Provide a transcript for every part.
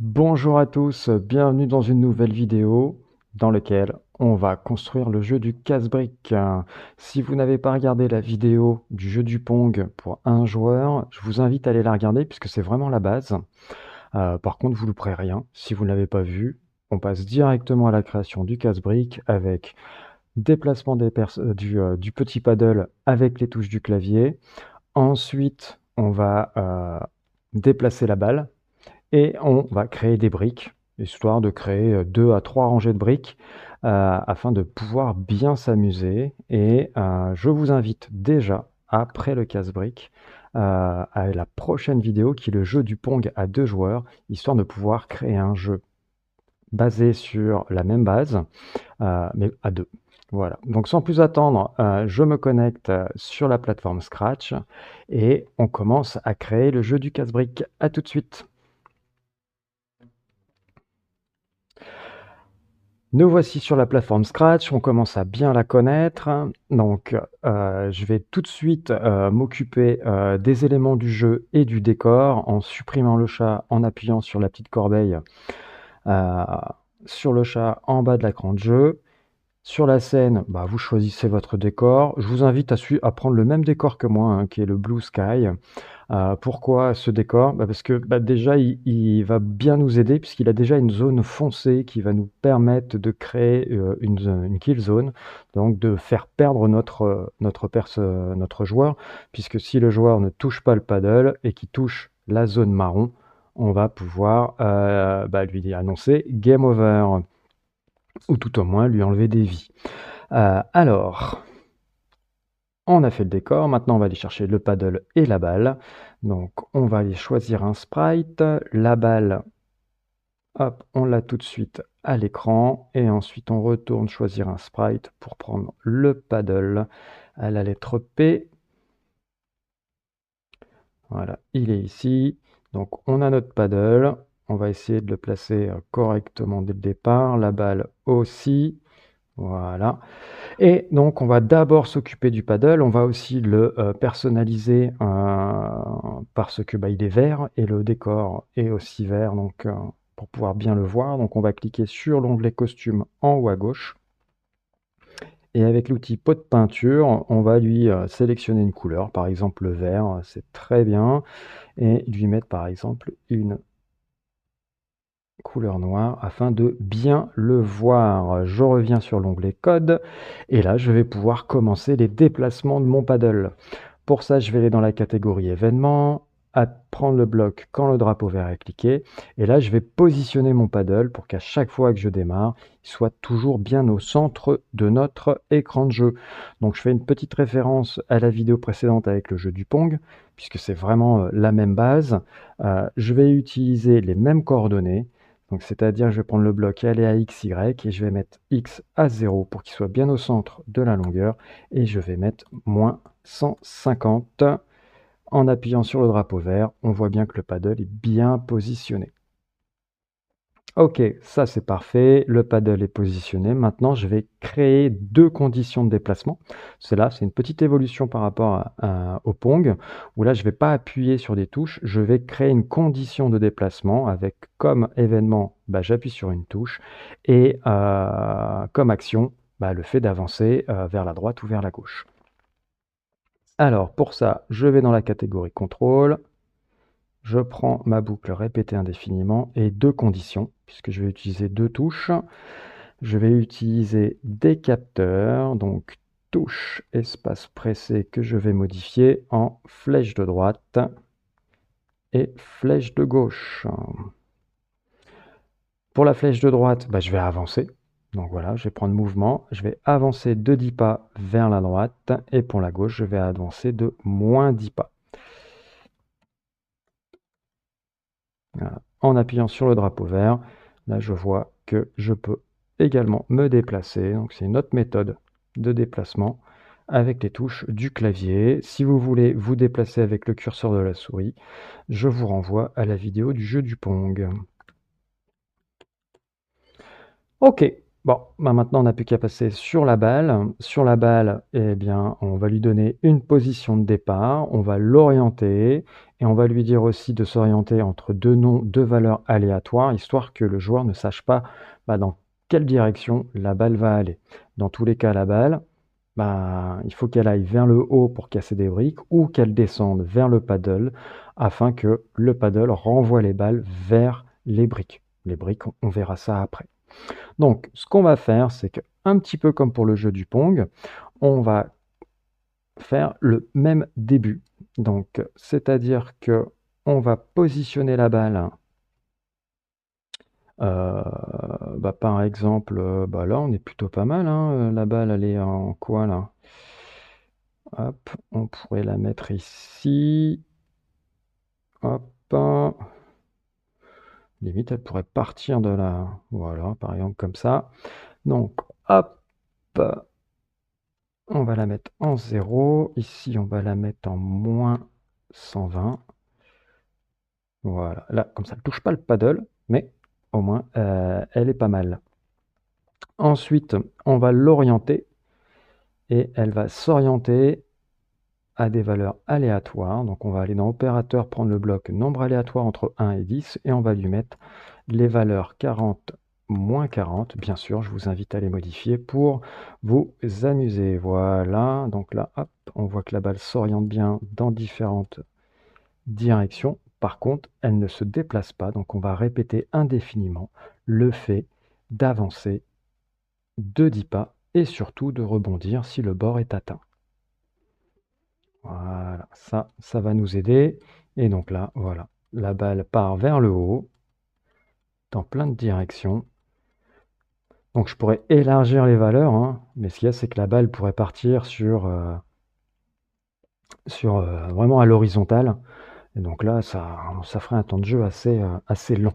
Bonjour à tous, bienvenue dans une nouvelle vidéo dans laquelle on va construire le jeu du casse-briques. Si vous n'avez pas regardé la vidéo du jeu du Pong pour un joueur, je vous invite à aller la regarder puisque c'est vraiment la base. Par contre, vous ne louperez rien si vous ne l'avez pas vu. On passe directement à la création du casse-briques avec déplacement du petit paddle avec les touches du clavier. Ensuite, on va déplacer la balle et on va créer des briques, histoire de créer 2 à 3 rangées de briques afin de pouvoir bien s'amuser. Et je vous invite déjà, après le casse-briques, à la prochaine vidéo qui est le jeu du Pong à 2 joueurs, histoire de pouvoir créer un jeu basé sur la même base, mais à 2. Voilà, donc sans plus attendre, je me connecte sur la plateforme Scratch et on commence à créer le jeu du casse-briques. À tout de suite. Nous voici sur la plateforme Scratch, on commence à bien la connaître. Donc, je vais tout de suite m'occuper des éléments du jeu et du décor en supprimant le chat, en appuyant sur la petite corbeille euh, sur le chat en bas de l'écran de jeu. Sur la scène, bah, vous choisissez votre décor. Je vous invite à prendre le même décor que moi, hein, qui est le Blue Sky. Pourquoi ce décor? Bah, parce que déjà, il va bien nous aider puisqu'il a déjà une zone foncée qui va nous permettre de créer une kill zone, donc de faire perdre notre joueur, puisque si le joueur ne touche pas le paddle et qu'il touche la zone marron, on va pouvoir lui annoncer Game Over, ou tout au moins lui enlever des vies. Alors, on a fait le décor, maintenant on va aller chercher le paddle et la balle. Donc on va aller choisir un sprite, la balle, hop, on l'a tout de suite à l'écran, et ensuite on retourne choisir un sprite pour prendre le paddle à la lettre P. Voilà, il est ici. Donc on a notre paddle, on va essayer de le placer correctement dès le départ, la balle aussi. Voilà. Et donc, on va d'abord s'occuper du paddle. On va aussi le personnaliser parce que il est vert et le décor est aussi vert, donc pour pouvoir bien le voir. Donc, on va cliquer sur l'onglet costume en haut à gauche. Et avec l'outil pot de peinture, on va lui sélectionner une couleur, par exemple le vert, c'est très bien, et lui mettre par exemple une couleur noire afin de bien le voir. Je reviens sur l'onglet code et là je vais pouvoir commencer les déplacements de mon paddle. Pour ça, je vais aller dans la catégorie événements, à prendre le bloc quand le drapeau vert est cliqué, et là je vais positionner mon paddle pour qu'à chaque fois que je démarre, il soit toujours bien au centre de notre écran de jeu. Donc je fais une petite référence à la vidéo précédente avec le jeu du Pong, puisque c'est vraiment la même base. Je vais utiliser les mêmes coordonnées, donc c'est-à-dire je vais prendre le bloc et aller à x, y, et je vais mettre x à 0 pour qu'il soit bien au centre de la longueur, et je vais mettre moins 150. En appuyant sur le drapeau vert, on voit bien que le paddle est bien positionné. Ok, ça c'est parfait, le paddle est positionné. Maintenant, je vais créer deux conditions de déplacement. C'est une petite évolution par rapport au Pong, où là, je ne vais pas appuyer sur des touches, je vais créer une condition de déplacement avec comme événement, j'appuie sur une touche, et comme action, le fait d'avancer vers la droite ou vers la gauche. Alors, pour ça, je vais dans la catégorie contrôle, je prends ma boucle répétée indéfiniment et deux conditions, puisque je vais utiliser deux touches. Je vais utiliser des capteurs, donc touche espace pressé que je vais modifier en flèche de droite et flèche de gauche. Pour la flèche de droite, je vais avancer. Donc voilà, je vais prendre mouvement, je vais avancer de 10 pas vers la droite, et pour la gauche, je vais avancer de moins 10 pas. Voilà. En appuyant sur le drapeau vert, là je vois que je peux également me déplacer. Donc c'est une autre méthode de déplacement avec les touches du clavier. Si vous voulez vous déplacer avec le curseur de la souris, je vous renvoie à la vidéo du jeu du Pong. Ok, Bon, bah maintenant on n'a plus qu'à passer sur la balle. Sur la balle, eh bien, on va lui donner une position de départ, on va l'orienter et on va lui dire aussi de s'orienter entre deux valeurs aléatoires, histoire que le joueur ne sache pas bah, dans quelle direction la balle va aller. Dans tous les cas, la balle, bah, il faut qu'elle aille vers le haut pour casser des briques ou qu'elle descende vers le paddle afin que le paddle renvoie les balles vers les briques. Les briques, on verra ça après. Donc, ce qu'on va faire, c'est que, un petit peu comme pour le jeu du Pong, on va faire le même début. Donc, c'est-à-dire que on va positionner la balle. euh, bah, par exemple, bah là, on est plutôt pas mal, hein. La balle, elle est en quoi là? Hop, on pourrait la mettre ici. Hop. Limite, elle pourrait partir de là. Voilà, par exemple, comme ça. Donc, hop. On va la mettre en 0. Ici, on va la mettre en moins 120. Voilà. Là, comme ça, elle ne touche pas le paddle, mais au moins, elle est pas mal. Ensuite, on va l'orienter et elle va s'orienter à des valeurs aléatoires. Donc, on va aller dans Opérateur, prendre le bloc nombre aléatoire entre 1 et 10 et on va lui mettre les valeurs 40, moins 40. Bien sûr, je vous invite à les modifier pour vous amuser. Voilà, donc là, hop, on voit que la balle s'oriente bien dans différentes directions. Par contre, elle ne se déplace pas, donc on va répéter indéfiniment le fait d'avancer de 10 pas et surtout de rebondir si le bord est atteint. Voilà, ça va nous aider. Et donc là, voilà, la balle part vers le haut, dans plein de directions. Donc je pourrais élargir les valeurs, hein, mais ce qu'il y a, c'est que la balle pourrait partir sur vraiment à l'horizontale. Et donc là, ça ferait un temps de jeu assez long.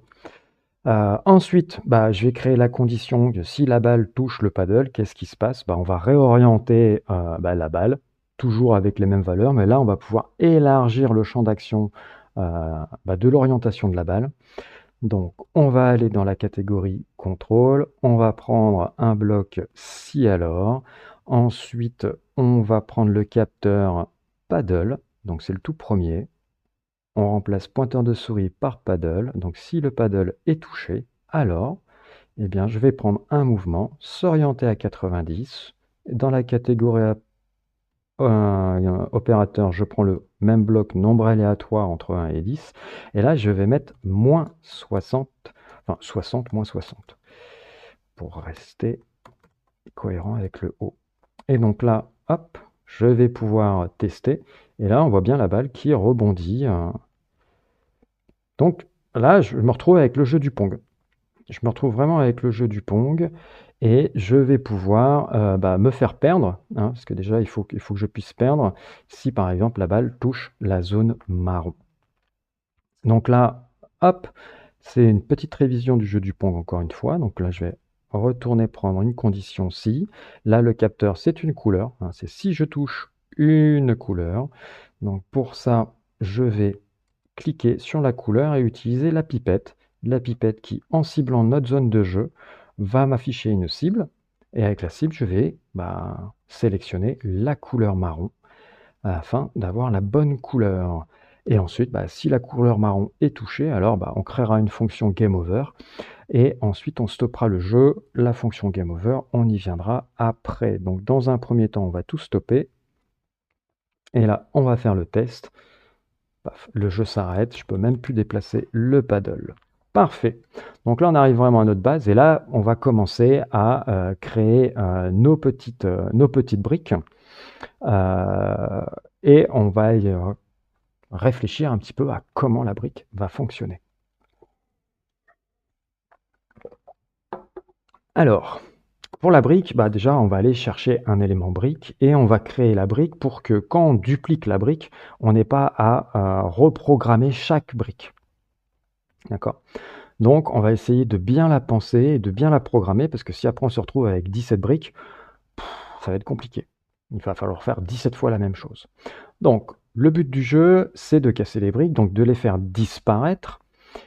Ensuite, bah, je vais créer la condition que si la balle touche le paddle, qu'est-ce qui se passe? Bah, on va réorienter bah, la balle, toujours avec les mêmes valeurs, mais là, on va pouvoir élargir le champ d'action bah, de l'orientation de la balle. Donc, on va aller dans la catégorie contrôle, on va prendre un bloc si alors. Ensuite, on va prendre le capteur paddle, donc c'est le tout premier. On remplace pointeur de souris par paddle. Donc si le paddle est touché, alors eh bien, je vais prendre un mouvement, s'orienter à 90. Dans la catégorie opérateur, je prends le même bloc nombre aléatoire entre 1 et 10. Et là, je vais mettre moins 60, enfin 60, moins 60, pour rester cohérent avec le haut. Et donc là, hop, je vais pouvoir tester. Et là, on voit bien la balle qui rebondit. Donc là, je me retrouve avec le jeu du Pong. Je me retrouve vraiment avec le jeu du Pong et je vais pouvoir bah, me faire perdre, hein, parce que déjà il faut que je puisse perdre si par exemple la balle touche la zone marron. Donc là, hop, c'est une petite révision du jeu du Pong encore une fois. Donc là, je vais retourner prendre une condition si. Là, le capteur, c'est une couleur, hein, c'est si je touche une couleur. Donc pour ça, je vais cliquer sur la couleur et utiliser la pipette. La pipette qui, en ciblant notre zone de jeu, va m'afficher une cible. Et avec la cible, je vais sélectionner la couleur marron afin d'avoir la bonne couleur. Et ensuite, bah, si la couleur marron est touchée, alors bah, on créera une fonction Game Over. Et ensuite, on stoppera le jeu. La fonction Game Over, on y viendra après. Donc, dans un premier temps, on va tout stopper. Et là, on va faire le test. Paf, le jeu s'arrête, je peux même plus déplacer le paddle. Parfait. Donc là, on arrive vraiment à notre base et là, on va commencer à créer nos petites briques et on va réfléchir un petit peu à comment la brique va fonctionner. Alors, pour la brique, bah déjà, on va aller chercher un élément brique et on va créer la brique pour que quand on duplique la brique, on n'ait pas à reprogrammer chaque brique. D'accord? Donc, on va essayer de bien la penser et de bien la programmer parce que si après on se retrouve avec 17 briques, ça va être compliqué. Il va falloir faire 17 fois la même chose. Donc, le but du jeu, c'est de casser les briques, donc de les faire disparaître.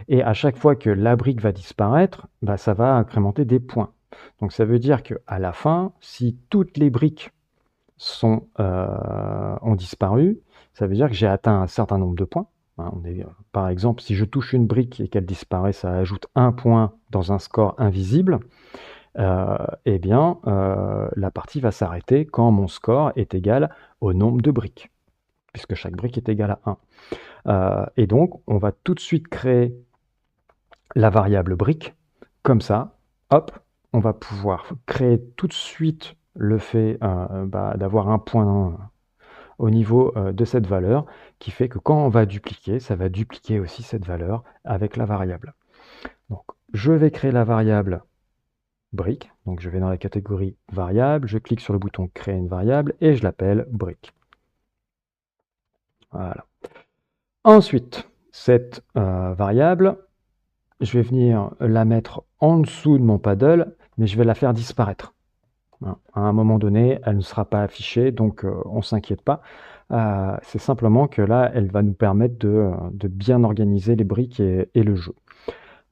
Et à chaque fois que la brique va disparaître, bah, ça va incrémenter des points. Donc ça veut dire qu'à la fin, si toutes les briques ont disparu, ça veut dire que j'ai atteint un certain nombre de points. Hein, par exemple, si je touche une brique et qu'elle disparaît, ça ajoute un point dans un score invisible. Eh bien, la partie va s'arrêter quand mon score est égal au nombre de briques, puisque chaque brique est égale à 1. Et donc, on va tout de suite créer la variable brique. Comme ça, hop, on va pouvoir créer tout de suite le fait d'avoir un point au niveau de cette valeur, qui fait que quand on va dupliquer, ça va dupliquer aussi cette valeur avec la variable. Donc, je vais créer la variable brique. Donc, je vais dans la catégorie variable, je clique sur le bouton créer une variable et je l'appelle brique. Voilà. Ensuite, cette variable, je vais venir la mettre en dessous de mon paddle, mais je vais la faire disparaître. À un moment donné, elle ne sera pas affichée, donc on ne s'inquiète pas. C'est simplement que là, elle va nous permettre de bien organiser les briques et le jeu.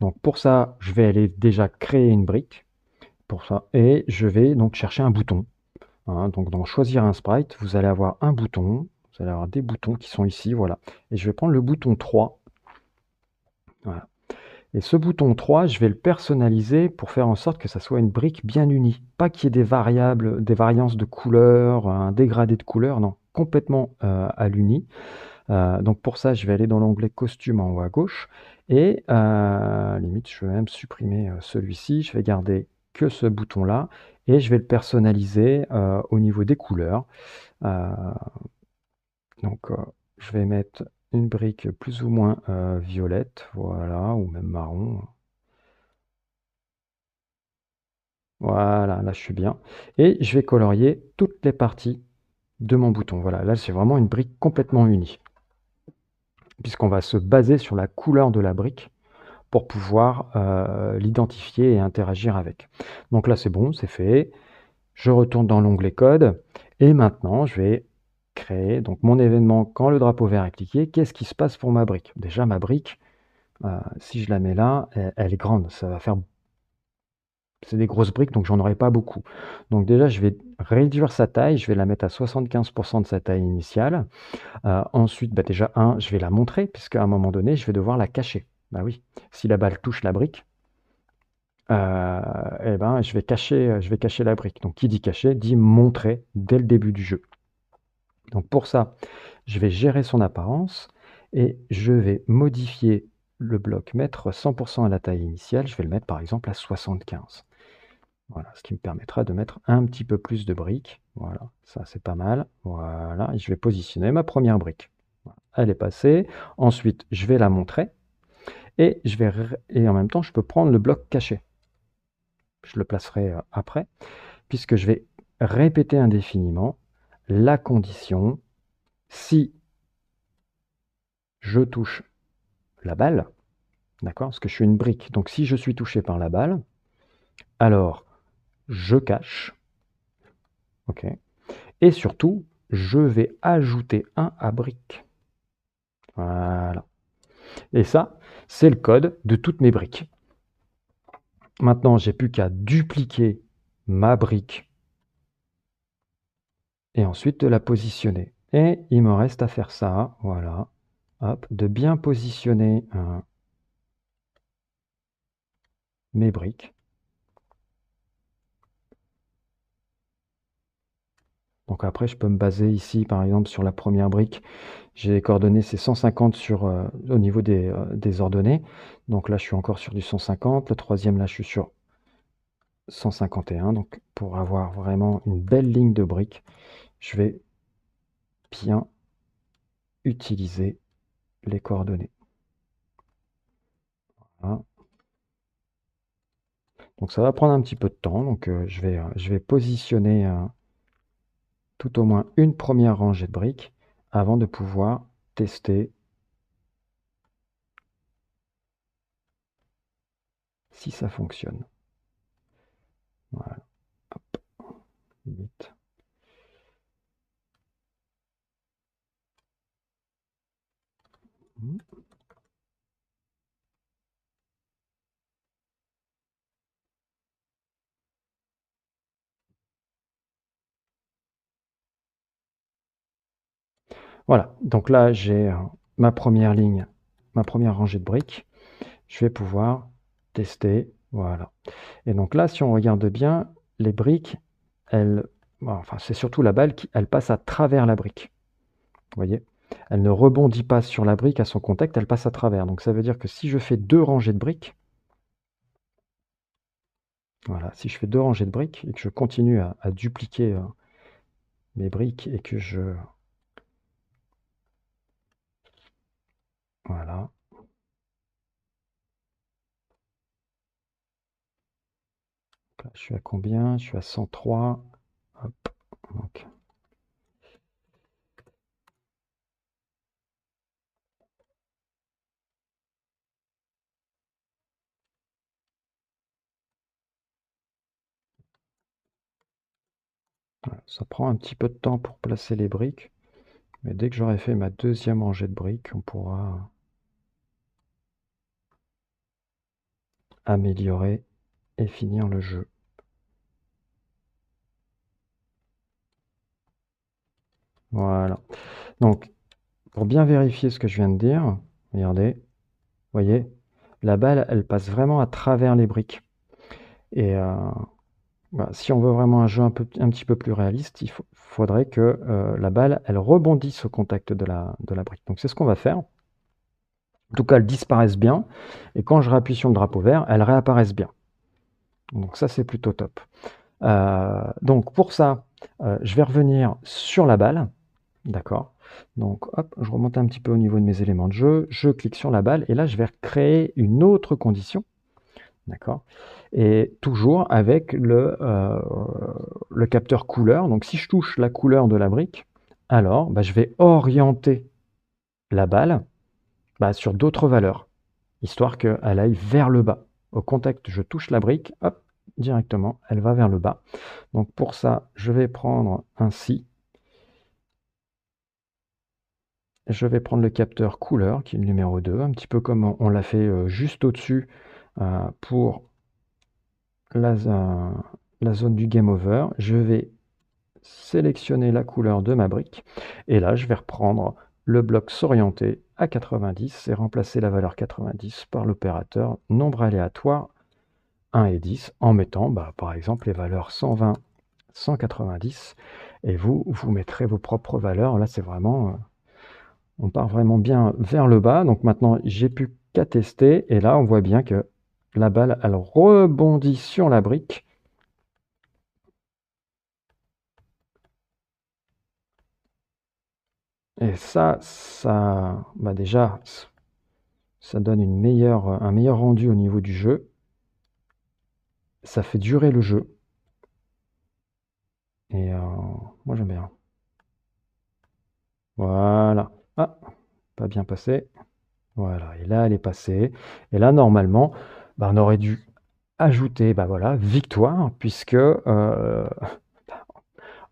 Donc pour ça, je vais aller déjà créer une brique, pour ça, et je vais donc chercher un bouton. Donc dans choisir un sprite, vous allez avoir un bouton, vous allez avoir des boutons qui sont ici, voilà. Et je vais prendre le bouton 3. Voilà. Et ce bouton 3, je vais le personnaliser pour faire en sorte que ça soit une brique bien unie. Pas qu'il y ait des variables, des variances de couleurs, un dégradé de couleurs, non, complètement à l'uni. Donc pour ça, je vais aller dans l'onglet costume en haut à gauche. Et limite, je vais même supprimer celui-ci. Je vais garder que ce bouton-là. Et je vais le personnaliser au niveau des couleurs. Donc je vais mettre une brique plus ou moins violette, voilà, ou même marron. Voilà, là je suis bien. Et je vais colorier toutes les parties de mon bouton. Voilà, là c'est vraiment une brique complètement unie, puisqu'on va se baser sur la couleur de la brique pour pouvoir l'identifier et interagir avec. Donc là c'est bon, c'est fait. Je retourne dans l'onglet code et maintenant je vais créer donc mon événement quand le drapeau vert est cliqué. Qu'est-ce qui se passe pour ma brique? Déjà ma brique, si je la mets là, elle est grande, ça va faire... C'est des grosses briques, donc j'en aurai pas beaucoup. Donc déjà, je vais réduire sa taille, je vais la mettre à 75% de sa taille initiale. Ensuite, déjà, je vais la montrer, puisqu'à un moment donné, je vais devoir la cacher. Bah oui, si la balle touche la brique, eh ben, je vais cacher la brique. Donc qui dit cacher, dit montrer dès le début du jeu. Donc pour ça, je vais gérer son apparence et je vais modifier le bloc, mettre 100% à la taille initiale. Je vais le mettre par exemple à 75. Voilà, ce qui me permettra de mettre un petit peu plus de briques. Voilà, ça c'est pas mal. Voilà, et je vais positionner ma première brique. Voilà, elle est passée. Ensuite, je vais la montrer. Et, et en même temps, je peux prendre le bloc caché. Je le placerai après, puisque je vais répéter indéfiniment la condition si je touche la balle, d'accord? Parce que je suis une brique. Donc si je suis touché par la balle, alors je cache. OK. Et surtout, je vais ajouter un à brique. Voilà. Et ça, c'est le code de toutes mes briques. Maintenant, j'ai plus qu'à dupliquer ma brique et ensuite de la positionner. Et il me reste à faire ça, voilà. Hop, de bien positionner mes briques. Donc après, je peux me baser ici, par exemple, sur la première brique. J'ai les coordonnées, c'est 150 au niveau des ordonnées. Donc là, je suis encore sur du 150. Le troisième, là, je suis sur 151. Donc pour avoir vraiment une belle ligne de briques, je vais bien utiliser les coordonnées. Voilà. Donc ça va prendre un petit peu de temps. Donc je vais positionner tout au moins une première rangée de briques avant de pouvoir tester si ça fonctionne. Voilà. Hop. Vite. Voilà, donc là j'ai ma première ligne, ma première rangée de briques. Je vais pouvoir tester, voilà. Et donc là, si on regarde bien, les briques, elles, enfin c'est surtout la balle qui, elle passe à travers la brique. Vous voyez? Elle ne rebondit pas sur la brique à son contact, elle passe à travers. Donc ça veut dire que si je fais 2 rangées de briques, voilà, si je fais 2 rangées de briques et que je continue à dupliquer mes briques et que je... Voilà. Là, je suis à combien? Je suis à 103. Hop. Donc, voilà, ça prend un petit peu de temps pour placer les briques. Mais dès que j'aurai fait ma deuxième rangée de briques, on pourra améliorer et finir le jeu. Voilà. Donc, pour bien vérifier ce que je viens de dire, regardez, vous voyez, la balle, elle passe vraiment à travers les briques. Et bah, si on veut vraiment un jeu un petit peu plus réaliste, il faudrait que la balle, elle rebondisse au contact de la brique. Donc c'est ce qu'on va faire. En tout cas, elles disparaissent bien. Et quand je réappuie sur le drapeau vert, elles réapparaissent bien. Donc ça, c'est plutôt top. Donc pour ça, je vais revenir sur la balle. D'accord. Donc hop, je remonte un petit peu au niveau de mes éléments de jeu. Je clique sur la balle et là, je vais créer une autre condition. D'accord. Et toujours avec le capteur couleur. Donc si je touche la couleur de la brique, alors bah, je vais orienter la balle bah, sur d'autres valeurs, histoire qu'elle aille vers le bas. Au contact, je touche la brique, hop, directement, elle va vers le bas. Donc pour ça, je vais prendre ainsi. Je vais prendre le capteur couleur, qui est le numéro 2, un petit peu comme on l'a fait juste au-dessus pour la zone du game over. Je vais sélectionner la couleur de ma brique. Et là, je vais reprendre le bloc s'orienter à 90 et remplacer la valeur 90 par l'opérateur nombre aléatoire 1 et 10 en mettant, bah, par exemple, les valeurs 120, 190. Et vous mettrez vos propres valeurs. Là, c'est vraiment... on part vraiment bien vers le bas. Donc maintenant, j'ai plus qu'à tester. Et là, on voit bien que la balle, elle rebondit sur la brique. Et ça, bah déjà, ça donne un meilleur rendu au niveau du jeu. Ça fait durer le jeu. Et moi, j'aime bien. Voilà. Ah, pas bien passé. Voilà. Et là, elle est passée. Et là, normalement, bah, on aurait dû ajouter, bah voilà, victoire, puisque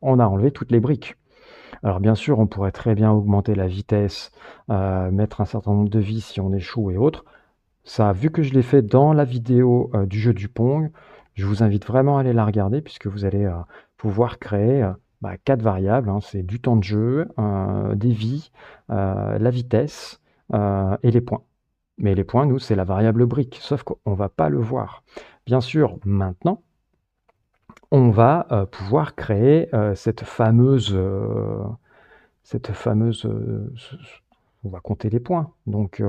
on a enlevé toutes les briques. Alors bien sûr, on pourrait très bien augmenter la vitesse, mettre un certain nombre de vies si on échoue et autres. Ça, vu que je l'ai fait dans la vidéo du jeu du Pong, je vous invite vraiment à aller la regarder puisque vous allez pouvoir créer 4 variables. Hein. C'est du temps de jeu, des vies, la vitesse et les points. Mais les points, nous, c'est la variable brique, sauf qu'on ne va pas le voir. Bien sûr, maintenant, on va pouvoir créer on va compter les points. Donc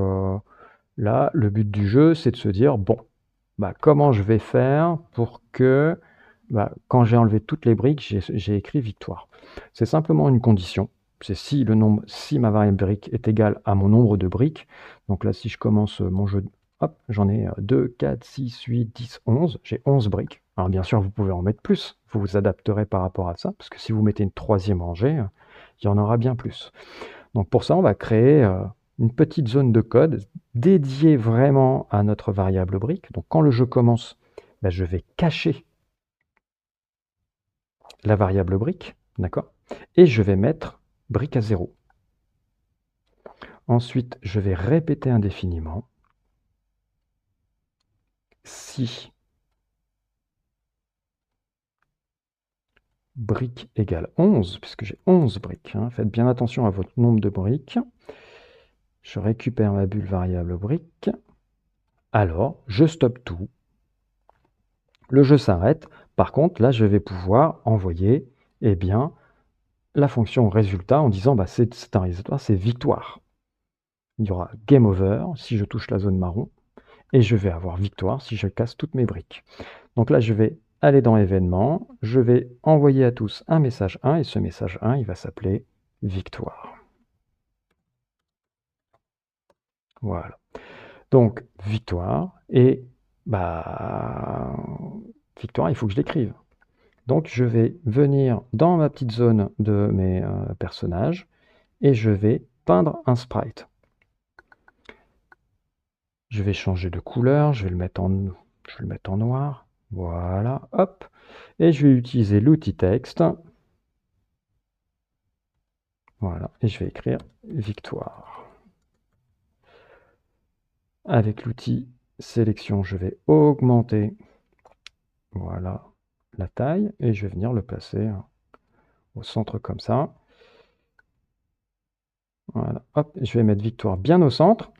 là, le but du jeu, c'est de se dire, bon, bah, comment je vais faire pour que, bah, quand j'ai enlevé toutes les briques, j'ai écrit victoire. C'est simplement une condition. C'est si ma variable brique est égale à mon nombre de briques. Donc là, si je commence mon jeu, hop, j'en ai 2, 4, 6, 8, 10, 11. J'ai 11 briques. Alors bien sûr, vous pouvez en mettre plus. Vous vous adapterez par rapport à ça. Parce que si vous mettez une troisième rangée, il y en aura bien plus. Donc pour ça, on va créer une petite zone de code dédiée vraiment à notre variable brique. Donc quand le jeu commence, bah, je vais cacher la variable brique, d'accord? Et je vais mettre brique à 0. Ensuite, je vais répéter indéfiniment. Si briques égale 11, puisque j'ai 11 briques. Hein. Faites bien attention à votre nombre de briques. Je récupère ma bulle variable briques. Alors, je stoppe tout. Le jeu s'arrête. Par contre, là, je vais pouvoir envoyer eh bien, la fonction résultat en disant bah, c'est un résultat, c'est victoire. Il y aura game over si je touche la zone marron. Et je vais avoir victoire si je casse toutes mes briques. Donc là, je vais aller dans événements, je vais envoyer à tous un message 1, et ce message 1, il va s'appeler victoire. Voilà. Donc, victoire, et bah, victoire, il faut que je l'écrive. Donc, je vais venir dans ma petite zone de mes personnages, et je vais peindre un sprite. Je vais changer de couleur, je vais le mettre en noir. Voilà, hop. Et je vais utiliser l'outil texte. Voilà, et je vais écrire victoire. Avec l'outil sélection, je vais augmenter voilà, la taille et je vais venir le placer au centre comme ça. Voilà, hop, je vais mettre victoire bien au centre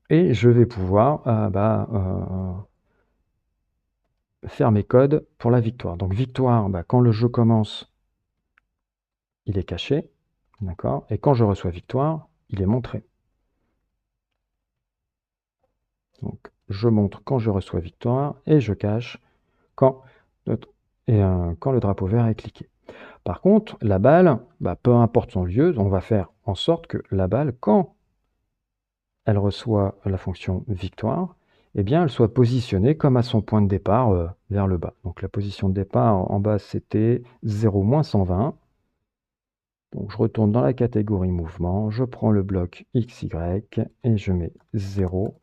et je vais pouvoir faire mes codes pour la victoire. Donc victoire, quand le jeu commence, il est caché, d'accord, et quand je reçois victoire, il est montré. Donc je montre quand je reçois victoire et je cache quand le drapeau vert est cliqué. Par contre, la balle, peu importe son lieu, on va faire en sorte que la balle, quand elle reçoit la fonction victoire, eh bien, elle soit positionnée comme à son point de départ vers le bas. Donc la position de départ en bas, c'était 0 120. Donc je retourne dans la catégorie mouvement, je prends le bloc XY et je mets 0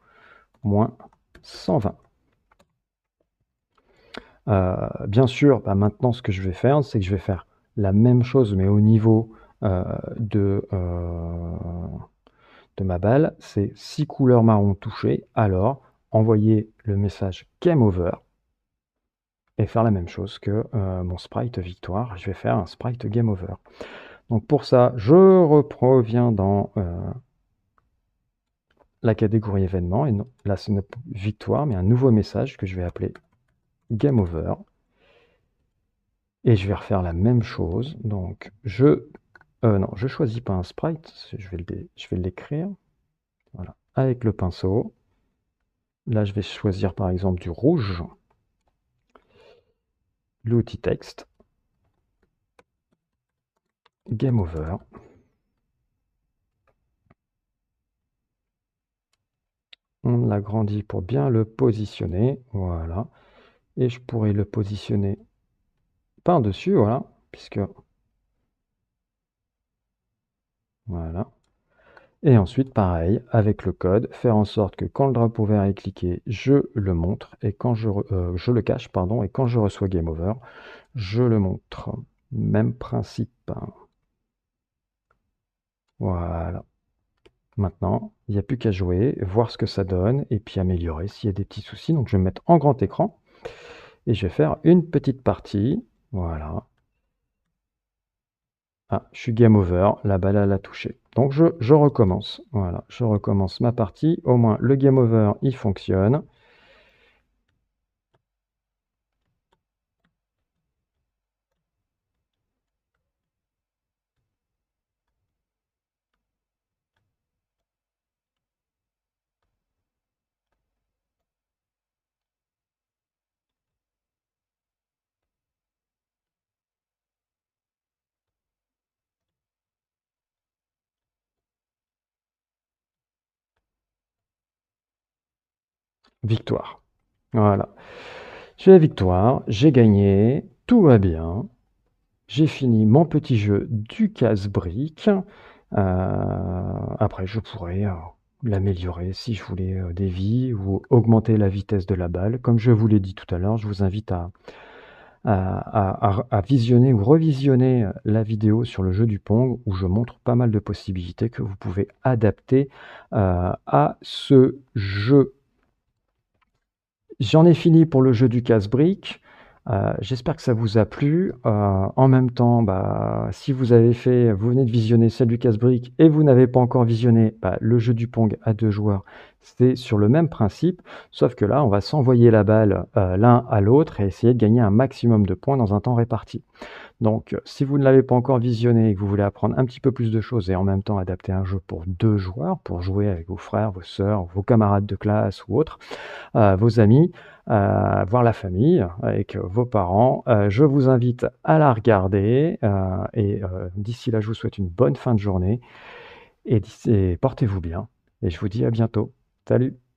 120. Bien sûr, maintenant, ce que je vais faire, c'est que je vais faire la même chose, mais au niveau de ma balle. C'est 6 couleurs marron touchées. Alors, envoyer le message Game Over et faire la même chose que mon sprite victoire. Je vais faire un sprite Game Over. Donc pour ça, je reviens dans la catégorie événement. Et non, là, c'est une victoire, mais un nouveau message que je vais appeler Game Over. Et je vais refaire la même chose. Donc, je choisis pas un sprite. Je vais l'écrire. Voilà, avec le pinceau. Là, je vais choisir par exemple du rouge. L'outil texte. Game Over. On l'agrandit pour bien le positionner. Voilà. Et je pourrais le positionner par-dessus, voilà, puisque voilà. Et ensuite, pareil, avec le code, faire en sorte que quand le drapeau vert est cliqué, je le montre, et quand je le cache, pardon, et quand je reçois Game Over, je le montre. Même principe. Voilà. Maintenant, il n'y a plus qu'à jouer, voir ce que ça donne, et puis améliorer s'il y a des petits soucis. Donc je vais me mettre en grand écran, et je vais faire une petite partie. Voilà. Ah, je suis game over, la balle elle a touché. Donc je recommence. Voilà, je recommence ma partie. Au moins le game over il fonctionne. Victoire. Voilà. J'ai la victoire, j'ai gagné, tout va bien. J'ai fini mon petit jeu du casse-brique. Après, je pourrais l'améliorer si je voulais des vies ou augmenter la vitesse de la balle. Comme je vous l'ai dit tout à l'heure, je vous invite à visionner ou revisionner la vidéo sur le jeu du Pong où je montre pas mal de possibilités que vous pouvez adapter à ce jeu. J'en ai fini pour le jeu du casse-brique. J'espère que ça vous a plu. En même temps, si vous venez de visionner celle du casse-briques et vous n'avez pas encore visionné, le jeu du Pong à 2 joueurs, c'est sur le même principe, sauf que là, on va s'envoyer la balle, l'un à l'autre et essayer de gagner un maximum de points dans un temps réparti. Donc, si vous ne l'avez pas encore visionné et que vous voulez apprendre un petit peu plus de choses et en même temps adapter un jeu pour 2 joueurs, pour jouer avec vos frères, vos sœurs, vos camarades de classe ou autres, vos amis, voir la famille avec vos parents, je vous invite à la regarder, d'ici là, je vous souhaite une bonne fin de journée et portez-vous bien et je vous dis à bientôt. Salut!